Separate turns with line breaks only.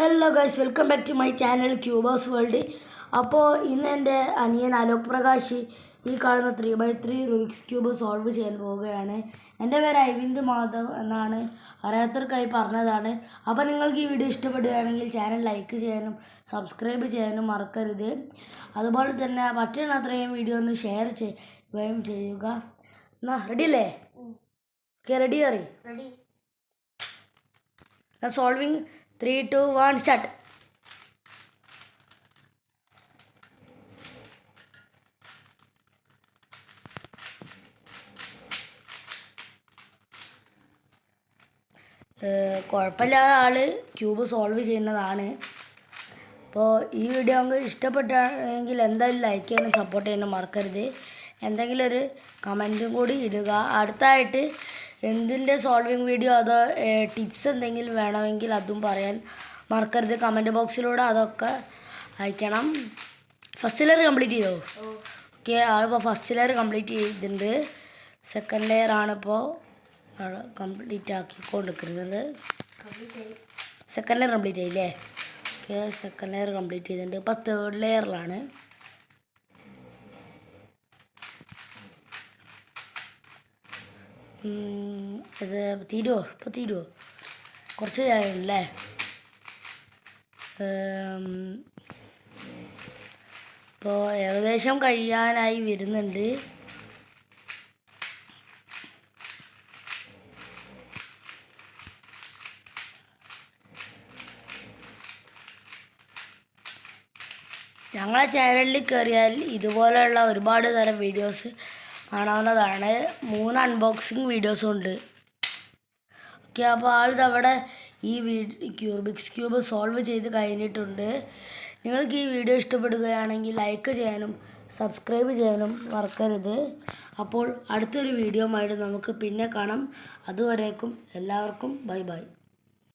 Hello guys, welcome back to my channel cubers world. അപ്പോൾ ഇന്ന് എൻ്റെ അനിയൻ അലോക് പ്രകാശ് ഈ കാണുന്ന 3x3 റുബിക്സ് ക്യൂബ് സോൾവ് ചെയ്യാൻ പോവുകയാണ്. എൻ്റെ പേര് അരവിന്ദ് മാധവ് എന്നാണ്, അറിയാത്തവർക്കായി പറഞ്ഞതാണ്. അപ്പോൾ നിങ്ങൾക്ക് ഈ വീഡിയോ ഇഷ്ടപ്പെടുകയാണെങ്കിൽ ചാനൽ ലൈക്ക് ചെയ്യാനും സബ്സ്ക്രൈബ് ചെയ്യാനും മറക്കരുത്. അതുപോലെ തന്നെ പറ്റുന്ന അത്രയും വീഡിയോ ഒന്ന് ഷെയർ ചെയ്യുകയും ചെയ്യുക. എന്നാ റെഡി അല്ലേ? Okay, ready ready. Solving 3, 2, 1 start. കുഴപ്പമില്ലാതെ ആള് ക്യൂബ് സോൾവ് ചെയ്യുന്നതാണ്. അപ്പോൾ ഈ വീഡിയോ നിങ്ങൾക്ക് ഇഷ്ടപ്പെട്ടാണെങ്കിൽ എന്തായാലും ലൈക്ക് ചെയ്യാനും സപ്പോർട്ട് ചെയ്യാനും മറക്കരുത്. എന്തെങ്കിലും ഒരു കമൻറ്റും കൂടി ഇടുക. അടുത്തായിട്ട് എന്തിൻ്റെ സോൾവിങ് വീഡിയോ അതോ ടിപ്സ് എന്തെങ്കിലും വേണമെങ്കിൽ അതും പറയാൻ മറക്കരുത്. കമൻറ്റ് ബോക്സിലൂടെ അതൊക്കെ അയക്കണം. ഫസ്റ്റ് ലെയർ കംപ്ലീറ്റ് ചെയ്തോ? ഓക്കെ, ആളിപ്പോൾ ഫസ്റ്റ് ലെയർ കംപ്ലീറ്റ് ചെയ്തിട്ടുണ്ട്. സെക്കൻഡ് ലെയർ ആണിപ്പോൾ കംപ്ലീറ്റ് ആക്കിക്കൊണ്ടിരിക്കുന്നത്. സെക്കൻഡ് ലെയർ കംപ്ലീറ്റ് ആയില്ലേ? ഓക്കെ, സെക്കൻഡ് ലെയർ കംപ്ലീറ്റ് ചെയ്തിട്ടുണ്ട്. ഇപ്പോൾ തേർഡ് ലെയറിലാണ്. ഇത് തീരുമോ? ഇപ്പോൾ തീരുമോ? കുറച്ച് കാര്യമല്ലേ? ഇപ്പോൾ ഏകദേശം കഴിയാനായി വരുന്നുണ്ട്. ഞങ്ങളെ ചാനലിൽ കയറിയാൽ ഇതുപോലെയുള്ള ഒരുപാട് തരം വീഡിയോസ് കാണാവുന്നതാണ്. 3 അൺബോക്സിങ് വീഡിയോസും ഉണ്ട്. ഓക്കെ, അപ്പോൾ ആളിതവിടെ ഈ റുബിക്സ് ക്യൂബ് സോൾവ് ചെയ്ത് കഴിഞ്ഞിട്ടുണ്ട്. നിങ്ങൾക്ക് ഈ വീഡിയോ ഇഷ്ടപ്പെടുകയാണെങ്കിൽ ലൈക്ക് ചെയ്യാനും സബ്സ്ക്രൈബ് ചെയ്യാനും മറക്കരുത്. അപ്പോൾ അടുത്തൊരു വീഡിയോ ആയിട്ട് നമുക്ക് പിന്നെ കാണാം. അതുവരേക്കും എല്ലാവർക്കും ബൈ ബൈ.